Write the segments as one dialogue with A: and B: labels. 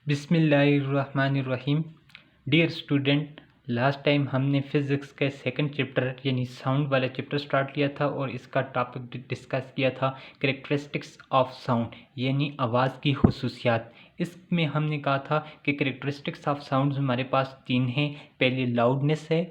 A: बिस्मिल्लाहिर्रहमानिर्रहीम। Dear student, last time हमने physics के सेकंड चैप्टर यानी साउंड वाला चैप्टर स्टार्ट किया था और इसका टॉपिक डिस्कस किया था कैरेक्टरिस्टिक्स ऑफ साउंड यानी आवाज़ की खुसूसियात। इसमें हमने कहा था कि कैरेक्टरिस्टिक्स ऑफ साउंड हमारे पास तीन हैं। पहले लाउडनेस है,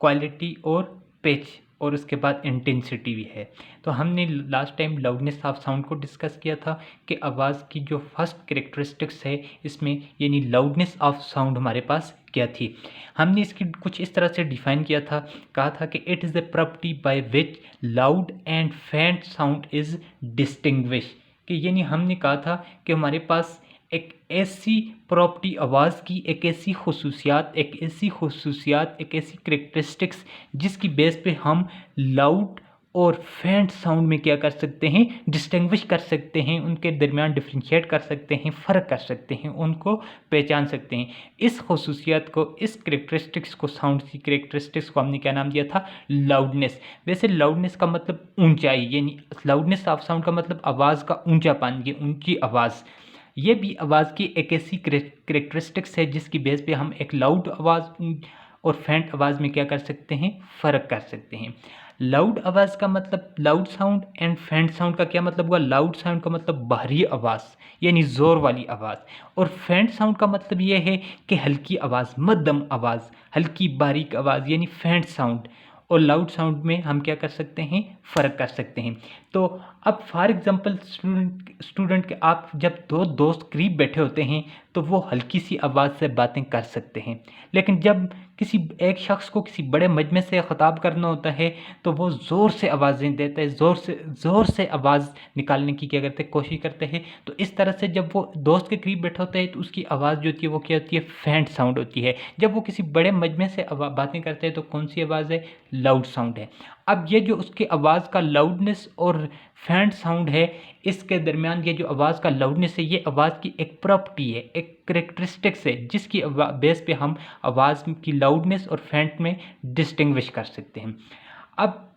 A: क्वालिटी और पिच, और उसके बाद इंटेंसिटी भी है। तो हमने last time loudness of sound को डिस्कस किया था कि आवाज़ की जो फर्स्ट कैरेक्टरिस्टिक्स है इसमें यानी लाउडनेस ऑफ साउंड हमारे पास क्या थी। हमने इसकी कुछ इस तरह से डिफाइन किया था, कहा था कि it is the property by which loud and फेंट साउंड इज़ डिस्टिंग्विश। कि यानी हमने कहा था कि हमारे पास एक ऐसी प्रॉपर्टी आवाज़ की, एक ऐसी खसूसियात, एक ऐसी करेक्टरिस्टिक्स जिसकी बेस पे हम लाउड और फेंट साउंड में क्या कर सकते हैं, डिस्टिंग्विश कर सकते हैं, उनके दरमियान डिफ्रेंशिएट कर सकते हैं, फ़र्क कर सकते हैं, उनको पहचान सकते हैं। इस खसूसियात को, इस करेक्टरिस्टिक्स को, साउंड की करेक्टरिस्टिक्स को हमने क्या नाम दिया था, लाउडनेस। वैसे लाउडनेस का मतलब ऊंचाई, यानी लाउडनेस ऑफ साउंड का मतलब आवाज़ का ऊंचापन, ये ऊंची आवाज़। ये भी आवाज़ की एक ऐसी करेक्टरिस्टिक्स है जिसकी बेस पे हम एक लाउड आवाज़ और फेंट आवाज़ में क्या कर सकते हैं, फ़र्क कर सकते हैं। लाउड आवाज़ का मतलब, लाउड साउंड एंड फेंट साउंड का क्या मतलब हुआ। लाउड साउंड का मतलब बाहरी आवाज़ यानी ज़ोर वाली आवाज़, और फेंट साउंड का मतलब ये है कि हल्की आवाज़, मध्यम आवाज़, हल्की बारीक आवाज़ यानी फेंट साउंड। और लाउड साउंड में हम क्या कर सकते हैं, फ़र्क कर सकते हैं। तो अब फॉर एग्जांपल स्टूडेंट के आप जब दो दोस्त करीब बैठे होते हैं तो वो हल्की सी आवाज़ से बातें कर सकते हैं, लेकिन जब किसी एक शख्स को किसी बड़े मजमे से ख़िताब करना होता है तो वो ज़ोर से आवाज़ें देता है, ज़ोर से आवाज़ निकालने की क्या करते हैं, कोशिश करते हैं। तो इस तरह से जब वो दोस्त के करीब बैठा होता है तो उसकी आवाज़ जो होती है वो क्या होती है, फेंट साउंड होती है। जब वो किसी बड़े मजमे से बातें करते हैं तो कौन सी आवाज़ है, लाउड साउंड है। अब ये जो उसकी आवाज़ का लाउडनेस और फेंट साउंड है, इसके दरमियान ये जो आवाज़ का लाउडनेस है, ये आवाज़ की एक प्रॉपर्टी है, एक करेक्टरिस्टिक्स है जिसकी बेस पे हम आवाज़ की लाउडनेस और फेंट में डिस्टिंग्विश कर सकते हैं। अब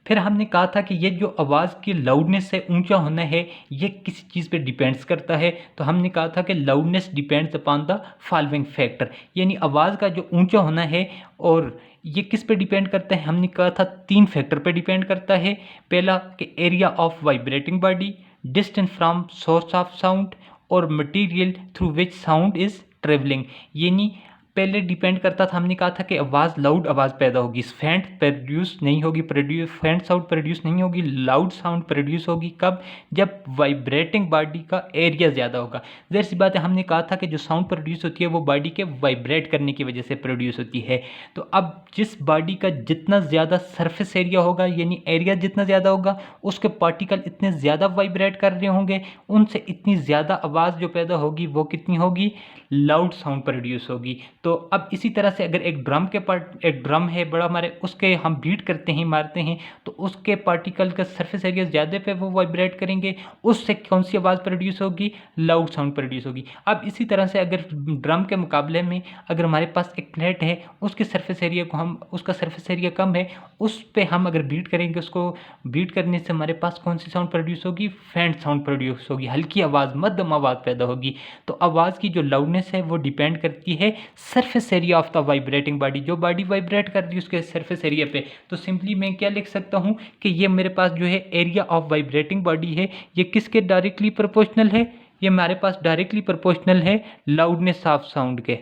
A: फिर हमने कहा था कि ये जो आवाज़ की लाउडनेस है, ऊंचा होना है, ये किसी चीज़ पे डिपेंड्स करता है। तो हमने कहा था कि loudness depends upon the following factor, यानी आवाज़ का जो ऊंचा होना है और ये किस पे डिपेंड करता है, हमने कहा था तीन फैक्टर पे डिपेंड करता है। पहला कि area of vibrating body, distance from source of sound, और material through which sound is travelling. यानी पहले डिपेंड करता था, हमने कहा था कि आवाज़, लाउड आवाज़ पैदा होगी, फेंट प्रोड्यूस नहीं होगी, फेंट साउंड प्रोड्यूस नहीं होगी, लाउड साउंड प्रोड्यूस होगी कब, जब वाइब्रेटिंग बॉडी का एरिया ज़्यादा होगा। ज़ाहिर सी बात है, हमने कहा था कि जो साउंड प्रोड्यूस होती है वो बॉडी के वाइब्रेट करने की वजह से प्रोड्यूस होती है। तो अब जिस बॉडी का जितना ज़्यादा सरफेस एरिया होगा, यानी एरिया जितना ज़्यादा होगा, उसके पार्टिकल इतने ज़्यादा वाइब्रेट कर रहे होंगे, उनसे इतनी ज़्यादा आवाज़ जो पैदा होगी वो कितनी होगी, लाउड साउंड प्रोड्यूस होगी। तो अब इसी तरह से अगर एक ड्रम है बड़ा हमारे, उसके हम बीट करते हैं, मारते हैं, तो उसके पार्टिकल का सरफेस एरिया ज़्यादा पे वो वाइब्रेट करेंगे, उससे कौन सी आवाज़ प्रोड्यूस होगी, लाउड साउंड प्रोड्यूस होगी। अब इसी तरह से अगर ड्रम के मुकाबले में अगर हमारे पास एक प्लेट है, उसके सरफेस एरिया को हम, उसका सरफेस एरिया कम है, उस पर हम अगर बीट करेंगे, उसको बीट करने से हमारे पास कौन सी साउंड प्रोड्यूस होगी, फेंट साउंड प्रोड्यूस होगी, हल्की आवाज़, मध्यम आवाज़ पैदा होगी। तो आवाज़ की जो लाउडनेस है वो डिपेंड करती है surface area of the vibrating body, जो बॉडी वाइब्रेट कर रही है उसके सरफेस एरिया पे। तो सिंपली मैं क्या लिख सकता हूँ कि ये मेरे पास जो है एरिया ऑफ वाइब्रेटिंग बॉडी है, ये किसके डायरेक्टली प्रोपोर्शनल है, ये हमारे पास डायरेक्टली प्रोपोर्शनल है लाउडनेस ऑफ साउंड के,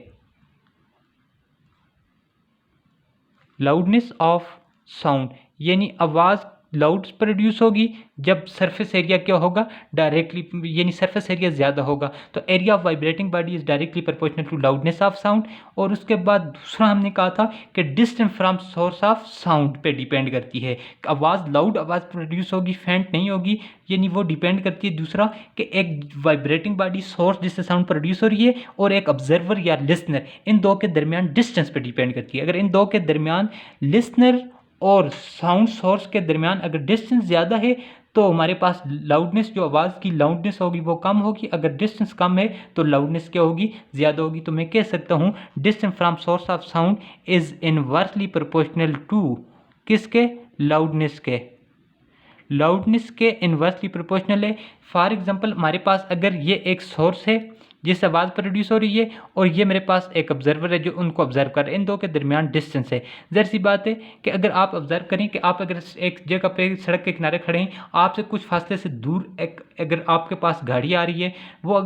A: लाउडनेस ऑफ साउंड। यानी आवाज़ लाउड प्रोड्यूस होगी जब सरफेस एरिया क्या होगा, डायरेक्टली, यानी सरफेस एरिया ज़्यादा होगा। तो area of vibrating body is directly proportional to loudness of sound. और उसके बाद दूसरा हमने कहा था कि distance from source of sound पे डिपेंड करती है। आवाज़, लाउड आवाज़ प्रोड्यूस होगी, फेंट नहीं होगी, यानी वो डिपेंड करती है दूसरा कि एक वाइब्रेटिंग बॉडी, सोर्स जिससे साउंड प्रोड्यूस हो रही है, और एक ऑब्जर्वर या लिसनर, इन दो के दरमियान डिस्टेंस पे डिपेंड करती है। अगर इन दो के दरमियान, लिसनर और साउंड सोर्स के दरमियान अगर डिस्टेंस ज़्यादा है तो हमारे पास लाउडनेस, जो आवाज़ की लाउडनेस होगी वो कम होगी। अगर डिस्टेंस कम है तो लाउडनेस क्या होगी, ज़्यादा होगी। तो मैं कह सकता हूँ distance from source of sound is inversely proportional to किसके, लाउडनेस के। लाउडनेस के इन्वर्सली प्रोपोर्शनल है। फॉर एग्जांपल हमारे पास अगर ये एक सोर्स है जिस आवाज़ प्रोड्यूस हो रही है और ये मेरे पास एक ऑब्जर्वर है जो उनको ऑब्जर्व कर रहे हैं, इन दो के दरमियान डिस्टेंस है। ज़ाहिर सी बात है कि अगर आप ऑब्जर्व करें कि आप अगर एक जगह पे सड़क के किनारे खड़े हैं, आपसे कुछ फासले से दूर एक अगर आपके पास गाड़ी आ रही है, वो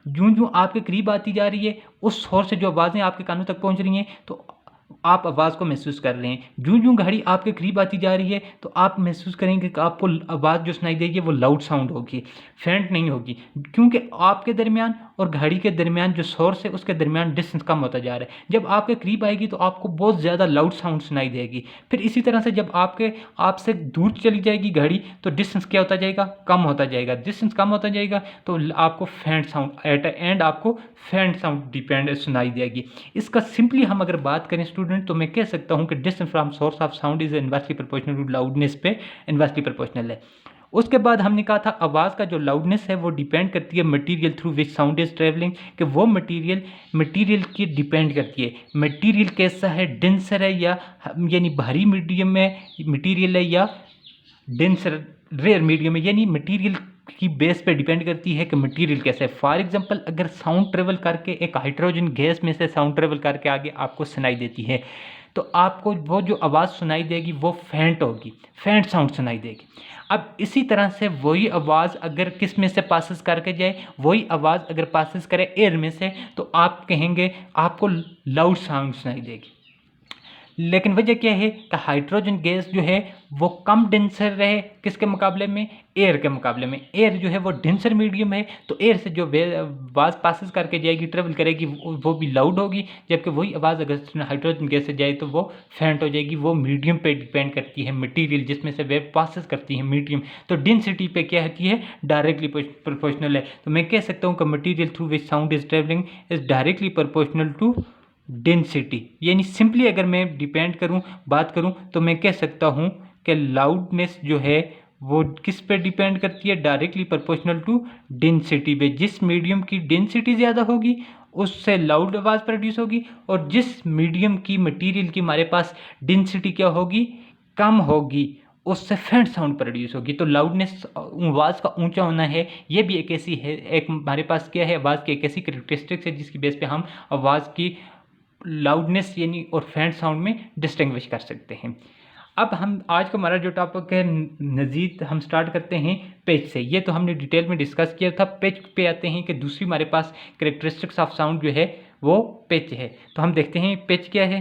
A: यूं यूं आपके करीब आती जा रही है, उस सोर्स से जो आवाज़ें आपके कानों तक पहुंच रही हैं, तो आप आवाज़ को महसूस कर रहे हैं। यूं यूं घड़ी आपके करीब आती जा रही है तो आप महसूस करेंगे कि आपको आवाज़ जो सुनाई देगी वो लाउड साउंड होगी, फेंट नहीं होगी, क्योंकि आपके दरमियान और घड़ी के दरमियान जो सोर्स है उसके दरमियान डिस्टेंस कम होता जा रहा है। जब आपके करीब आएगी तो आपको बहुत ज़्यादा लाउड साउंड सुनाई देगी। फिर इसी तरह से जब आपसे दूर चली जाएगी घड़ी तो डिस्टेंस क्या होता जाएगा, कम होता जाएगा। डिस्टेंस कम होता जाएगा तो आपको फेंट साउंड एट एंड आपको फेंट साउंड डिपेंड सुनाई देगी। इसका सिंपली हम अगर बात करें स्टूडेंट तो मैं कह सकता हूं कि distance from source of sound is inversely proportional to loudness पे इनवर्सली प्रोपोर्शनल है। उसके बाद हमने कहा था आवाज़ का जो लाउडनेस है वो डिपेंड करती है material through which sound is travelling, कि वो मटेरियल की डिपेंड करती है। मटेरियल कैसा है, डेंसर है या यानी भारी मीडियम में मटेरियल है या डेंसर रेयर मीडियम है, यानी मटेरियल की बेस पे डिपेंड करती है कि मटेरियल कैसा है। फॉर एग्जांपल अगर साउंड ट्रेवल करके एक हाइड्रोजन गैस में से साउंड ट्रेवल करके आगे आपको सुनाई देती है तो आपको वो जो आवाज़ सुनाई देगी वो फेंट होगी, फेंट साउंड सुनाई देगी। अब इसी तरह से वही आवाज़ अगर किस में से पासिस करके जाए, वही आवाज़ अगर पासिस करे एयर में से तो आप कहेंगे आपको लाउड साउंड सुनाई देगी। लेकिन वजह क्या है कि हाइड्रोजन गैस जो है वो कम डेंसर रहे किसके मुकाबले में, एयर के मुकाबले में। एयर जो है वो डेंसर मीडियम है तो एयर से जो आवाज़ पासिस करके जाएगी, ट्रेवल करेगी, वो भी लाउड होगी, जबकि वही आवाज़ अगर हाइड्रोजन गैस से जाए तो वो फेंट हो जाएगी। वो मीडियम पे डिपेंड करती है, मटीरियल जिसमें से वेव पासिस करती है मीडियम, तो डेंसिटी पे क्या होती है, डायरेक्टली प्रोपोर्शनल है। तो मैं कह सकता हूँ कि material through which sound is travelling is directly proportional to density. यानी सिंपली अगर मैं बात करूं तो मैं कह सकता हूं कि लाउडनेस जो है वो किस पे डिपेंड करती है, डायरेक्टली प्रोपोर्शनल टू डेंसिटी पे। जिस मीडियम की डेंसिटी ज़्यादा होगी उससे लाउड आवाज़ प्रोड्यूस होगी, और जिस मीडियम की मटेरियल की हमारे पास डेंसिटी क्या होगी, कम होगी, उससे फेंट साउंड प्रोड्यूस होगी। तो लाउडनेस आवाज़ का ऊंचा होना है, ये भी एक ऐसी है, एक हमारे पास क्या है, आवाज़ की एक ऐसी करेक्टरिस्टिक्स है जिसकी बेस पे हम आवाज़ की लाउडनेस यानी और फेंट साउंड में डिस्टिंग्विश कर सकते हैं। अब हम आज का हमारा जो टॉपिक है नज़ीद हम स्टार्ट करते हैं पिच से। ये तो हमने डिटेल में डिस्कस किया था। पिच पे आते हैं कि दूसरी हमारे पास करेक्टरिस्टिक्स ऑफ साउंड जो है वो पिच है। तो हम देखते हैं पिच क्या है।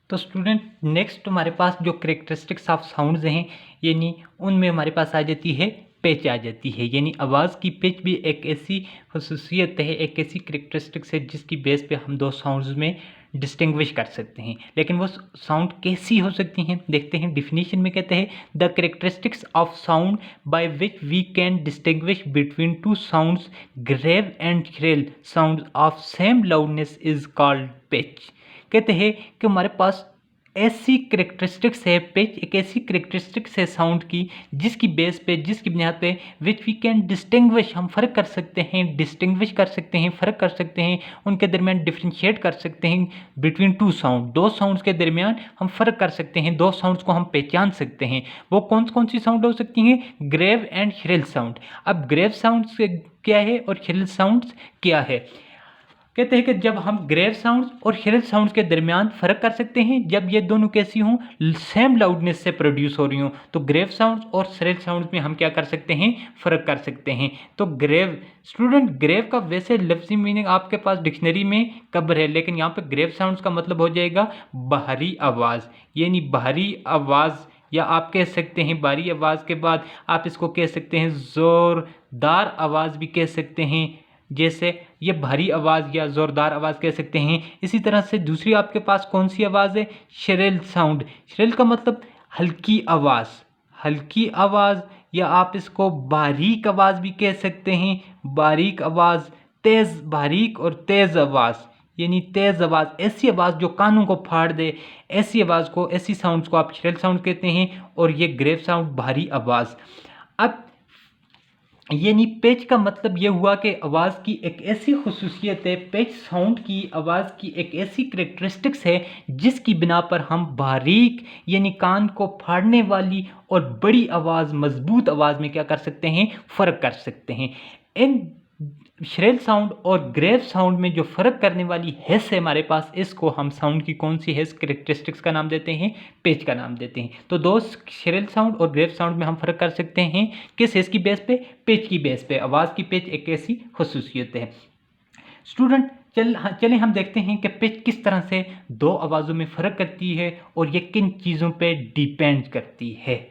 A: तो स्टूडेंट नेक्स्ट हमारे पास जो करेक्टरिस्टिक्स ऑफ साउंड्स हैं यानी उनमें हमारे पास आ जाती है पिच आ जाती है। यानी आवाज़ की पिच भी एक ऐसी खसूसियत है, एक ऐसी करेक्टरिस्टिक्स है जिसकी बेस पे हम दो साउंड्स में डिस्टिंग्विश कर सकते हैं। लेकिन वो साउंड कैसी हो सकती हैं देखते हैं। डिफिनीशन में कहते हैं the characteristics of sound by which we can distinguish between two sounds grave and shrill sound of same loudness is called pitch. कहते हैं कि हमारे पास ऐसी करेक्टरिस्टिक्स है, पिच एक ऐसी करेक्टरिस्टिक्स है साउंड की जिसकी बेस पे, जिसकी बुनियाद पे विच वी कैन डिस्टिंग्विश, हम फ़र्क कर सकते हैं, डिस्टिंग्विश कर सकते हैं, फ़र्क कर सकते हैं, उनके दरमियान डिफ्रेंशिएट कर सकते हैं बिटवीन टू साउंड। दो साउंड्स के दरमियान हम फ़र्क कर सकते हैं, दो साउंड्स को हम पहचान सकते हैं। वो कौन कौन सी साउंड हो सकती हैं, ग्रेव एंड श्रिल साउंड। अब ग्रेव साउंड्स क्या है और श्रिल साउंड्स क्या है। कहते हैं कि जब हम ग्रेव साउंड्स और श्रिल साउंड्स के दरमियान फ़र्क कर सकते हैं जब ये दोनों कैसी हों, सेम लाउडनेस से प्रोड्यूस हो रही हों। तो ग्रेव साउंड्स और श्रिल साउंड्स में हम क्या कर सकते हैं, फ़र्क कर सकते हैं। तो ग्रेव स्टूडेंट, ग्रेव का वैसे लफ्ज़ी मीनिंग आपके पास डिक्शनरी में कब्र है, लेकिन यहाँ पे ग्रेव साउंड्स का मतलब हो जाएगा बाहरी आवाज़। यानी बाहरी आवाज़, या आप कह सकते हैं बाहरी आवाज़ के बाद आप इसको कह सकते हैं ज़ोरदार आवाज़ भी कह सकते हैं, जैसे ये भारी आवाज़ या ज़ोरदार आवाज़ कह सकते हैं। इसी तरह से दूसरी आपके पास कौन सी आवाज़ है, श्रिल साउंड। श्रिल का मतलब हल्की आवाज़, हल्की आवाज़, या आप इसको बारीक आवाज़ भी कह सकते हैं। बारीक आवाज़, तेज़, बारीक और तेज़ आवाज़, यानी तेज़ आवाज़, ऐसी आवाज़ जो कानों को फाड़ दे, ऐसी आवाज़ को, ऐसी साउंड्स को आप श्रिल साउंड कहते हैं। और ये ग्रेव साउंड भारी आवाज़। अब यानी पिच का मतलब ये हुआ कि आवाज़ की एक ऐसी खसूसियत है, पिच साउंड की आवाज़ की एक ऐसी करेक्टरिस्टिक्स है जिसकी बिना पर हम बारीक यानी कान को फाड़ने वाली और बड़ी आवाज़, मजबूत आवाज़ में क्या कर सकते हैं, फ़र्क कर सकते हैं। इन श्रेल साउंड और ग्रेव साउंड में जो फ़र्क करने वाली हिस्स है हमारे पास, इसको हम साउंड की कौन सी हिस्स करेक्टरिस्टिक्स का नाम देते हैं, पिच का नाम देते हैं। तो दोस्त, श्रेल साउंड और ग्रेव साउंड में हम फ़र्क कर सकते हैं किस हिस्स की बेस पे, पिच की बेस पे। आवाज़ की पिच एक ऐसी खसूसियत है। स्टूडेंट चलें हम देखते हैं कि पिच किस तरह से दो आवाज़ों में फ़र्क करती है और ये किन चीज़ों पे डिपेंड करती है।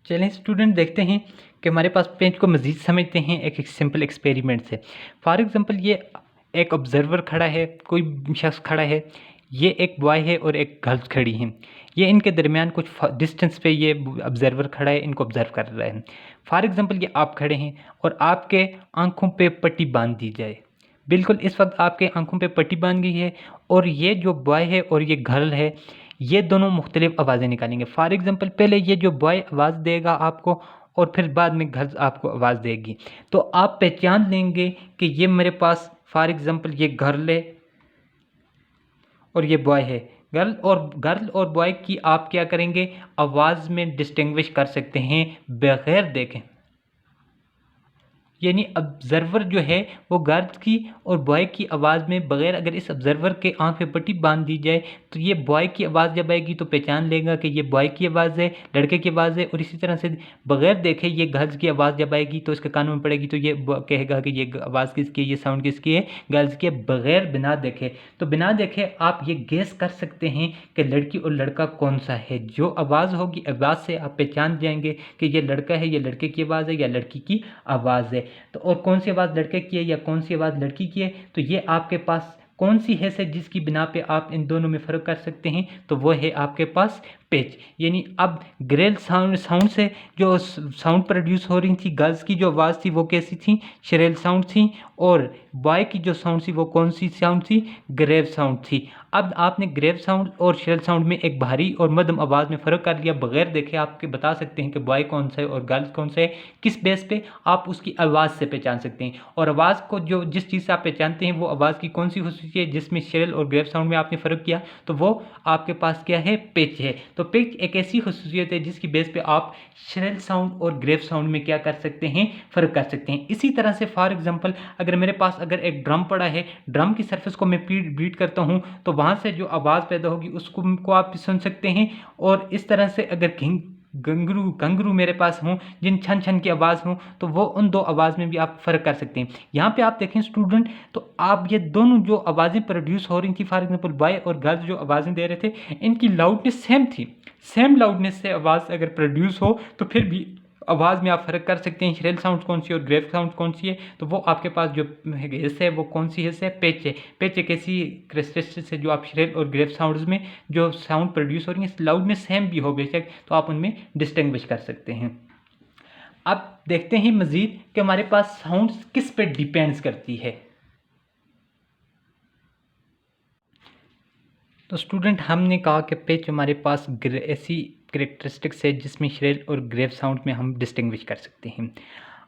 A: चलें स्टूडेंट देखते हैं कि हमारे पास पिच को मज़ीद समझते हैं एक सिंपल एक्सपेरिमेंट से। फॉर एग्ज़ाम्पल ये एक ऑब्ज़र्वर खड़ा है, कोई शख्स खड़ा है, ये एक बॉय है और एक गर्ल्स खड़ी हैं। ये इनके दरमियान कुछ डिस्टेंस पे ये ऑब्ज़र्वर खड़ा है, इनको ऑब्ज़र्व कर रहा है। फॉर एग्ज़ाम्पल ये आप खड़े हैं और आपके आँखों पे पट्टी बांध दी जाए। बिल्कुल इस वक्त आपके आँखों पे पट्टी बांध गई है और ये जो बॉय है और ये गर्ल है, ये दोनों मुख्तलिफ आवाज़ें निकालेंगे। फॉर एग्ज़ाम्पल पहले ये जो बॉय आवाज़ देगा आपको और फिर बाद में गर्ल्स आपको आवाज़ देगी। तो आप पहचान लेंगे कि ये मेरे पास फॉर एग्ज़ाम्पल ये गर्ल है और ये बॉय है। गर्ल और बॉय की आप क्या करेंगे, आवाज़ में डिस्टिंग्विश कर सकते हैं बगैर देखें। यानी ऑब्ज़र्वर जो है वो गर्ल्स की और बॉय की आवाज़ में बगैर, अगर इस ऑब्ज़र्वर के आँख पे पट्टी बांध दी जाए तो ये बॉय की आवाज़ जब आएगी तो पहचान लेगा कि ये बॉय की आवाज़ है, लड़के की आवाज़ है। और इसी तरह से बगैर देखे ये गर्ल्स की आवाज़ जब आएगी तो इसके कानों में पड़ेगी तो ये कहेगा कि ये आवाज़ किसकी है, ये साउंड किसकी है, गर्ल्स की है, बगैर बिना देखे। तो बिना देखे आप ये गेस कर सकते हैं कि लड़की और लड़का कौन सा है। जो आवाज़ होगी, आवाज़ से आप पहचान जाएंगे कि ये लड़का है, ये लड़के की आवाज़ है या लड़की की आवाज़ है। तो और कौन सी आवाज़ लड़के की है या कौन सी आवाज़ लड़की की है, तो ये आपके पास कौन सी हैस है जिसकी बिना पे आप इन दोनों में फ़र्क कर सकते हैं, तो वो है आपके पास पिच। यानी अब ग्रेल साउंड से जो साउंड प्रोड्यूस हो रही थी, गर्ल्स की जो आवाज़ थी वो कैसी थी, श्रेल साउंड थी। और बॉय की जो साउंड थी वो कौन सी साउंड थी, ग्रेव साउंड थी। अब आपने ग्रेव साउंड और श्रेल साउंड में एक भारी और मध्यम आवाज़ में फ़र्क कर लिया, बगैर देखे आपके बता सकते हैं कि बॉय कौन सा है और गर्ल्स कौन सा है। किस बेस पे, आप उसकी आवाज़ से पहचान सकते हैं। और आवाज़ को जो जिस चीज़ से आप पहचानते हैं वो आवाज़ की कौन सी खसूसियत है, जिसमें श्रेल और ग्रेव साउंड में आपने फ़र्क किया तो वो आपके पास क्या है, पिच है। तो पिच एक ऐसी खसूसियत है जिसकी बेस पे आप श्रेल साउंड और ग्रेव साउंड में क्या कर सकते हैं, फ़र्क कर सकते हैं। इसी तरह से फॉर एग्जांपल अगर मेरे पास अगर एक ड्रम पड़ा है, ड्रम की सरफेस को मैं बीट करता हूं तो वहां से जो आवाज़ पैदा होगी उसको आप सुन सकते हैं। और इस तरह से अगर घंघरू मेरे पास हों, जिन छन छन की आवाज़ हों, तो वो उन दो आवाज़ में भी आप फ़र्क कर सकते हैं। यहाँ पे आप देखें स्टूडेंट, तो आप ये दोनों जो आवाज़ें प्रोड्यूस हो रही थी, फॉर एग्जांपल बॉय और गर्ल्स जो आवाज़ें दे रहे थे, इनकी लाउडनेस सेम थी। सेम लाउडनेस से आवाज़ अगर प्रोड्यूस हो तो फिर भी आवाज़ में आप फ़र्क कर सकते हैं श्रेल साउंड कौन सी और ग्रेव साउंड कौन सी है। तो वो आपके पास जो हिस्सा है वो कौन सी हिस्सा है, पिच है। पिच एक ऐसी करेक्टरिस्टिक्स है जो आप श्रेल और ग्रेव साउंड्स में जो साउंड प्रोड्यूस हो रही है, लाउडनेस सेम भी हो बेशक, तो आप उनमें डिस्टिंग्विश कर सकते हैं। अब देखते हैं मज़ीद कि हमारे पास साउंड्स किस पे डिपेंड्स करती है। तो स्टूडेंट हमने कहा कि पिच हमारे पास ऐसी करेक्टरिस्टिक्स है जिसमें श्रेल और ग्रेव साउंड में हम डिस्टिंग्विश कर सकते हैं।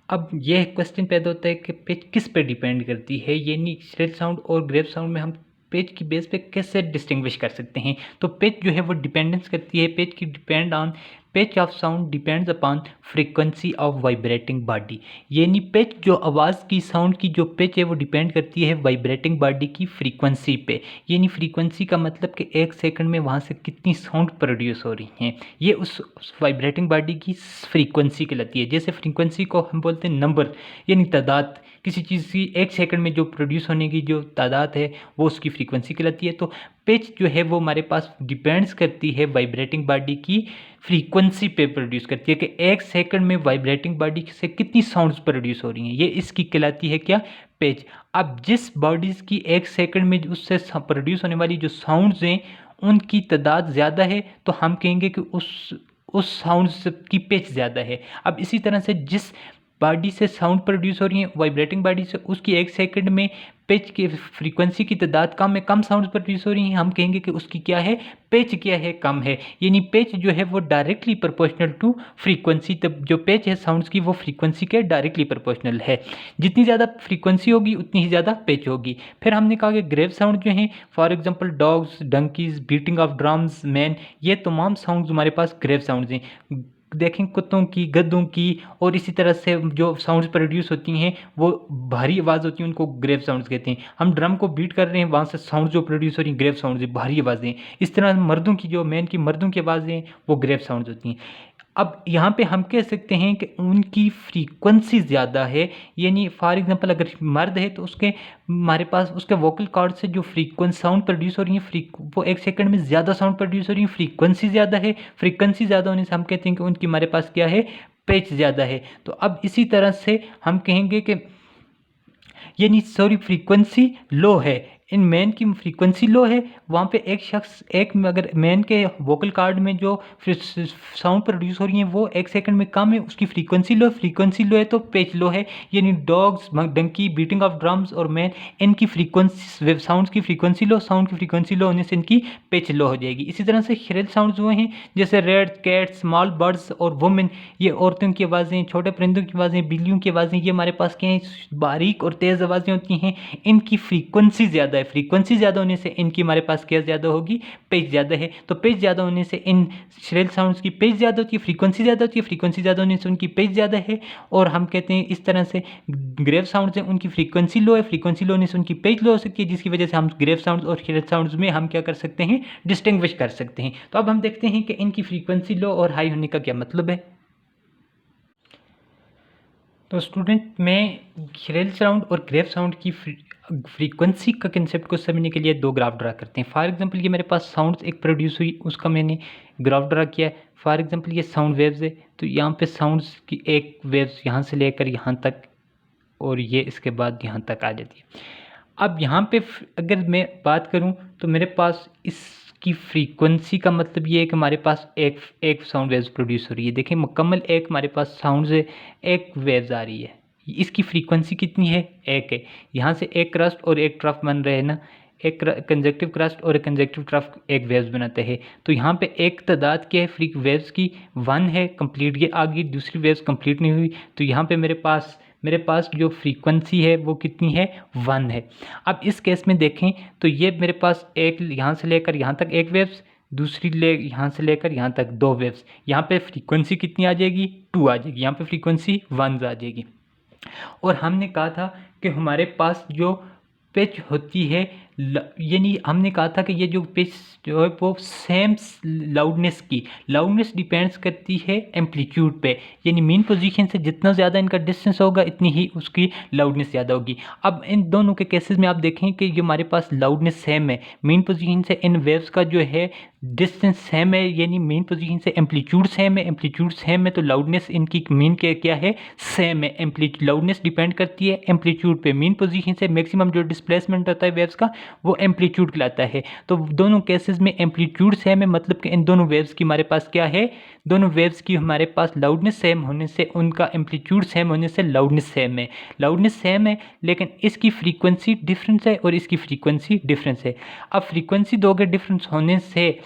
A: अब यह क्वेश्चन पैदा होता है कि पिच किस पे डिपेंड करती है, यानी श्रेल साउंड और ग्रेव साउंड में हम पिच की बेस पे कैसे डिस्टिंग्विश कर सकते हैं। तो पिच जो है वो डिपेंडेंस करती है, पिच की depend on pitch of sound depends upon frequency of vibrating body. यानी पिच जो आवाज़ की साउंड की जो पिच है वो डिपेंड करती है वाइब्रेटिंग बॉडी की फ्रीक्वेंसी पे। यानी फ्रीक्वेंसी का मतलब कि एक सेकंड में वहाँ से कितनी साउंड प्रोड्यूस हो रही हैं, ये उस वाइब्रेटिंग बॉडी की फ्रीक्वेंसी कहलाती है। जैसे फ्रीक्वेंसी को हम बोलते हैं नंबर, यानी तादाद, किसी चीज़ की एक सेकंड में जो प्रोड्यूस होने की जो तादाद है वो उसकी फ्रीक्वेंसी कहलाती है। तो पिच जो है वो हमारे पास डिपेंड्स करती है वाइब्रेटिंग बॉडी की फ्रीक्वेंसी पे प्रोड्यूस करती है कि एक सेकंड में वाइब्रेटिंग बॉडी से कितनी साउंड्स प्रोड्यूस हो रही हैं, ये इसकी कहलाती है क्या, पिच। अब जिस बॉडीज़ की एक सेकंड में उससे प्रोड्यूस होने वाली जो साउंड्स हैं उनकी तादाद ज़्यादा है तो हम कहेंगे कि उस साउंड्स की पिच ज़्यादा है। अब इसी तरह से जिस बॉडी से साउंड प्रोड्यूस हो रही है वाइब्रेटिंग बॉडी से, उसकी एक सेकंड में पिच की फ्रीक्वेंसी की तादाद कम है, कम साउंड प्रोड्यूस हो रही हैं, हम कहेंगे कि उसकी क्या है, पिच क्या है, कम है। यानी पिच जो है वो डायरेक्टली प्रोपोर्शनल टू फ्रीक्वेंसी, तब जो पिच है साउंड्स की वो फ्रीक्वेंसी के डायरेक्टली प्रोपोर्शनल है। जितनी ज़्यादा फ्रीक्वेंसी होगी उतनी ही ज़्यादा पिच होगी। फिर हमने कहा कि ग्रेव साउंड जो हैं, for example dogs, donkeys, beating of drums, man, ये तमाम साउंड्स हमारे पास ग्रेव साउंड्स हैं। देखें कुत्तों की, गद्दों की और इसी तरह से जो साउंड्स प्रोड्यूस होती हैं वो भारी आवाज़ होती है, उनको ग्रेव साउंड्स कहते हैं। हम ड्रम को बीट कर रहे हैं, वहाँ से साउंड जो प्रोड्यूस हो रही हैं ग्रेव साउंड्स है, भारी आवाज़ें। इस तरह मर्दों की, जो मैन की मर्दों की आवाज़ें वो ग्रेव साउंड्स होती हैं। अब यहाँ पे हम कह सकते हैं कि उनकी फ्रीक्वेंसी ज़्यादा है। यानी फॉर एग्जांपल अगर मर्द है तो उसके, हमारे पास उसके वोकल कॉर्ड से जो फ्रीक्वेंसी साउंड प्रोड्यूस हो रही है, वो एक सेकंड में ज़्यादा साउंड प्रोड्यूस हो रही है, फ्रीक्वेंसी ज़्यादा है। फ्रीक्वेंसी ज़्यादा होने से हम कहते हैं कि उनकी हमारे पास क्या है, पिच ज़्यादा है। तो अब इसी तरह से हम कहेंगे कि यानी सॉरी फ्रीक्वेंसी लो है, इन मैन की फ्रीक्वेंसी लो है, वहाँ पे एक शख्स, एक अगर मैन के वोकल कार्ड में जो साउंड प्रोड्यूस हो रही है वो एक सेकंड में कम है, उसकी फ्रीक्वेंसी लो है, फ्रीक्वेंसी लो है तो पिच लो है। यानी dogs, donkey, beating of drums और मैन, इनकी फ्रीक्वेंसी, साउंड की फ्रीक्वेंसी लो, साउंड की फ्रीक्वेंसी लो होने से इनकी पिच लो हो जाएगी। इसी तरह से श्रिल साउंड्स हुए हैं, जैसे रेड, कैट, स्मॉल बर्ड्स और वुमेन, ये औरतों की आवाज़ें, छोटे परिंदों की आवाज़ें, बिल्लियों की आवाज़ें, ये हमारे पास क्या है, बारीक और तेज़ आवाज़ें होती हैं। इनकी फ्रीक्वेंसी ज़्यादा है, फ्रीक्वेंसी ज़्यादा होने से इनकी हमारे पास क्या ज़्यादा होगी, पिच ज़्यादा है। तो पिच ज़्यादा होने से इन श्रिल साउंड्स की पिच ज़्यादा होती है, फ्रीक्वेंसी ज़्यादा होती है, फ्रीक्वेंसी ज़्यादा होने से उनकी पिच ज़्यादा है। और हम कहते हैं इस तरह से ग्रेव साउंड्स हैं, उनकी फ्रीक्वेंसी लो है, फ्रीक्वेंसी लो होने से उनकी पिच लो हो सकती है, जिसकी वजह से हम ग्रेव साउंड्स और श्रिल साउंड्स में हम क्या कर सकते हैं, डिस्टिंग्विश कर सकते हैं। तो अब हम देखते हैं कि इनकी फ्रीक्वेंसी लो और हाई होने का क्या मतलब है। तो स्टूडेंट, मैं श्रिल साउंड और ग्रेव साउंड की फ्रीक्वेंसी का कंसेप्ट को समझने के लिए दो ग्राफ ड्रा करते हैं। फॉर एग्जांपल ये मेरे पास साउंड्स एक प्रोड्यूस हुई, उसका मैंने ग्राफ ड्रा किया है। फॉर एग्जांपल ये साउंड वेव्स है, तो यहाँ पे साउंड्स की एक वेव्स यहाँ से लेकर यहाँ तक और ये इसके बाद यहाँ तक आ जाती है। अब यहाँ पे अगर मैं बात करूँ तो मेरे पास इसकी फ्रीक्वेंसी का मतलब ये है कि हमारे पास एक एक साउंड वेव्स प्रोड्यूस हो रही है। देखिए मुकम्मल एक हमारे पास साउंड से एक वेव्स आ रही है, इसकी फ्रीक्वेंसी कितनी है, एक है। यहाँ से एक क्रस्ट और एक ट्रफ बन रहे हैं ना, एक कंजक्टिव क्रस्ट और एक कंजक्टिव ट्रफ एक वेव्स बनाते हैं। तो यहाँ पे एक तादाद क्या है, फ्री वेव्स की 1 है, कंप्लीट, ये आ गई, दूसरी वेव्स कंप्लीट नहीं हुई, तो यहाँ पे मेरे पास जो फ्रीक्वेंसी है वो कितनी है, 1 है। अब इस केस में देखें तो ये मेरे पास एक, यहाँ से लेकर यहाँ तक एक वेव्स, दूसरी यहाँ से लेकर यहाँ तक 2 वेव्स, यहाँ पे फ्रीक्वेंसी कितनी आ जाएगी, 2 आ जाएगी, यहाँ पे फ्रीक्वेंसी 1 आ जाएगी। और हमने कहा था कि हमारे पास जो पिच होती है, यानी हमने कहा था कि ये जो पिच जो है वो सेम लाउडनेस डिपेंड्स करती है एम्पलीट्यूड पे। यानी मेन पोजीशन से जितना ज़्यादा इनका डिस्टेंस होगा इतनी ही उसकी लाउडनेस ज़्यादा होगी। अब इन दोनों के केसेस में आप देखें कि जो हमारे पास लाउडनेस सेम है, मेन पोजीशन से इन वेव्स का जो है डिस्टेंस सेम है, यानी मेन पोजीशन से एम्पलीट्यूड सेम है, तो लाउडनेस इनकी मीन के क्या है, सेम है। लाउडनेस डिपेंड करती है एम्पलीट्यूड पे, मेन पोजीशन से मैक्सिमम जो डिस्प्लेसमेंट होता है वेव्स का वो एम्पलीट्यूड कहलाता है। तो दोनों केसेस में एम्पलीट्यूड सेम है, मतलब कि इन दोनों वेव्स की हमारे पास क्या है, दोनों वेव्स की हमारे पास लाउडनेस सेम होने से उनका एम्पलीट्यूड सेम होने से लाउडनेस सेम है, लेकिन इसकी फ्रीक्वेंसी डिफरेंस है और इसकी फ्रीक्वेंसी डिफरेंस है। अब फ्रीक्वेंसी दो के डिफरेंस होने से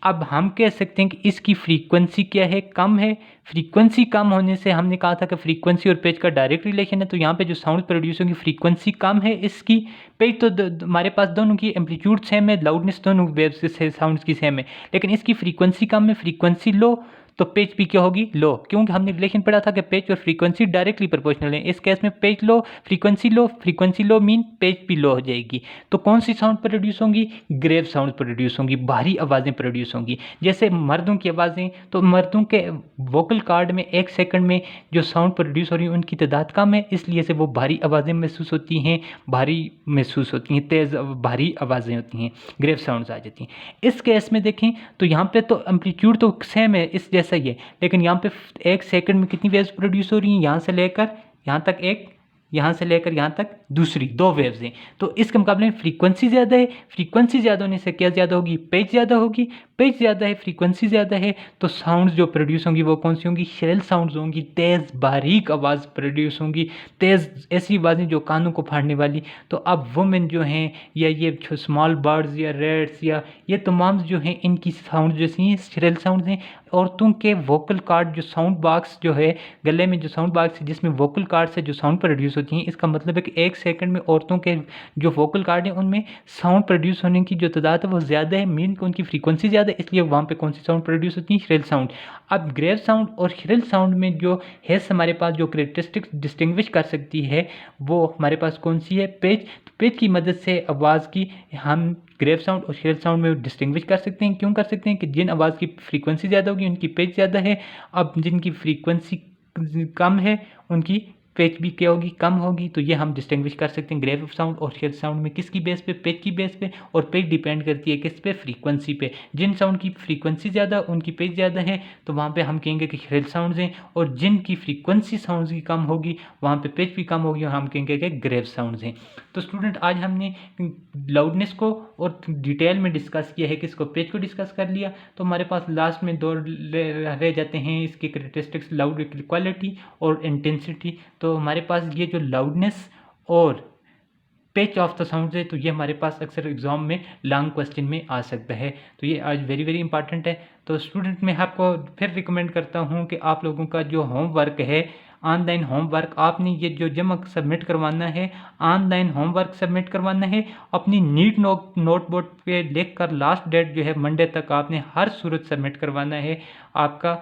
A: अब हम कह सकते हैं कि इसकी फ्रीक्वेंसी क्या है, कम है। फ्रीक्वेंसी कम होने से हमने कहा था कि फ्रीक्वेंसी और पिच का डायरेक्ट रिलेशन है, तो यहाँ पे जो साउंड प्रोड्यूस होगी फ्रीक्वेंसी कम है इसकी, पिच तो हमारे पास दोनों की एम्पलीट्यूड सेम है, लाउडनेस दोनों वेव्स से साउंड्स की सेम है, लेकिन इसकी फ्रीक्वेंसी कम है, फ्रीक्वेंसी लो, तो पिच भी क्या होगी, लो, क्योंकि हमने रिलेशन पढ़ा था कि पिच और फ्रीक्वेंसी डायरेक्टली प्रोपोर्शनल है। इस केस में पिच लो, फ्रीक्वेंसी लो मीन पिच भी लो हो जाएगी। तो कौन सी साउंड प्रोड्यूस होंगी, ग्रेव साउंड प्रोड्यूस होंगी, भारी आवाज़ें प्रोड्यूस होंगी। जैसे मर्दों की आवाज़ें, तो मर्दों के वोकल कार्ड में एक सेकंड में जो साउंड प्रोड्यूस हो रही है उनकी तादाद कम है, इसलिए से वो भारी आवाज़ें महसूस होती हैं, तेज़ भारी आवाज़ें होती हैं, ग्रेव साउंड्स आ जाती हैं। इस केस में देखें तो यहाँ पे तो एम्पलीट्यूड तो सेम है, इस जैसा ही है, लेकिन यहाँ पे एक सेकंड में कितनी वेव्स प्रोड्यूस हो रही हैं, यहाँ से लेकर यहाँ तक एक यहाँ से लेकर यहाँ तक दूसरी 2 वेव्स हैं। तो इसके मुकाबले में फ्रीक्वेंसी ज़्यादा है, फ्रीक्वेंसी ज़्यादा होने से क्या ज़्यादा होगी, पिच ज़्यादा होगी, पिच ज़्यादा है, फ्रीक्वेंसी ज़्यादा है, तो साउंड्स जो प्रोड्यूस होंगी वो कौन सी होंगी, श्रिल साउंड्स होंगी, तेज़ बारीक आवाज़ प्रोड्यूस होंगी, तेज़ ऐसी आवाज़ें जो कानों को फाड़ने वाली। तो अब वुमेन जो हैं या ये स्मॉल बर्ड्स या रेड्स या ये तमाम जो हैं इनकी साउंड जैसी हैं श्रिल साउंड्स हैं। औरतों के वोकल कार्ड जो साउंड बॉक्स जो है गले में जो साउंड बॉक्स है जिसमें वोकल कार्ड से जो साउंड प्रोड्यूस होती हैं, इसका मतलब है कि 1 सेकंड में औरतों के जो वोकल कार्ड है उनमें साउंड प्रोड्यूस होने की जो तादाद है वो ज़्यादा है, मीन कि उनकी फ्रीक्वेंसी ज़्यादा है, इसलिए वहाँ पे कौन सी साउंड प्रोड्यूस होती है, श्रिल साउंड। अब ग्रेव साउंड और श्रिल साउंड में जो है हमारे पास जो करेक्टरिस्टिक्स डिस्टिंग्विश कर सकती है वो हमारे पास कौन सी है, पिच। पिच की मदद से आवाज़ की हम ग्रेव साउंड और श्रिल साउंड में डिस्टिंग्विश कर सकते हैं। क्यों कर सकते हैं कि जिन आवाज़ की फ्रीक्वेंसी ज़्यादा होगी उनकी पिच ज़्यादा है, अब जिनकी फ्रीक्वेंसी कम है उनकी पिच भी क्या होगी, कम होगी। तो ये हम डिस्टिंग्विश कर सकते हैं ग्रेव साउंड और श्रिल साउंड में किसकी बेस पे, पिच की बेस पे। और पिच डिपेंड करती है किस पे, फ्रीक्वेंसी पे। जिन साउंड की फ्रीक्वेंसी ज़्यादा उनकी पिच ज़्यादा है तो वहाँ पे हम कहेंगे कि श्रिल साउंड्स हैं, और जिनकी फ्रीक्वेंसी साउंड्स की कम होगी वहाँ पे पिच भी कम होगी और हम कहेंगे कि ग्रेव साउंड्स हैं। तो स्टूडेंट आज हमने लाउडनेस को और डिटेल में डिस्कस किया है, किसको, पिच को डिस्कस कर लिया। तो हमारे पास लास्ट में 2 रह जाते हैं इसके करेक्टरिस्टिक्स, लाउड क्वालिटी और इंटेंसिटी। तो हमारे पास ये जो लाउडनेस और पिच ऑफ द साउंड है तो ये हमारे पास अक्सर एग्जाम में लॉन्ग क्वेश्चन में आ सकता है। तो ये आज वेरी वेरी इंपॉर्टेंट है। तो स्टूडेंट मैं आपको फिर रिकमेंड करता हूँ कि आप लोगों का जो होमवर्क है, ऑनलाइन होमवर्क, आपने ये जो जमा सबमिट करवाना है, ऑनलाइन होमवर्क सबमिट करवाना है, अपनी नीट नोटबुक पे लिख कर लास्ट डेट जो है मंडे तक आपने हर सूरत सबमिट करवाना है। आपका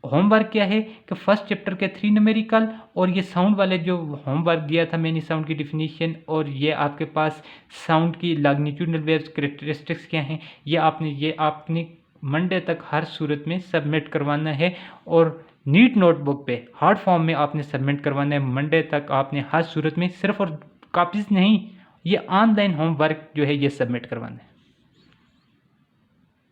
A: होमवर्क क्या है कि फर्स्ट चैप्टर के 3 न्यूमेरिकल और ये साउंड वाले जो होमवर्क दिया था मैंने, साउंड की डिफिनीशन और ये आपके पास साउंड की लॉन्गिट्यूडनल वेव्स करेक्टरिस्टिक्स क्या हैं, ये आपने मंडे तक हर सूरत में सबमिट करवाना है। और नीट नोटबुक पे हार्ड फॉर्म में आपने सबमिट करवाना है मंडे तक, आपने हर सूरत में सिर्फ और कॉपीज नहीं, ये ऑनलाइन होमवर्क जो है ये सबमिट करवाना है।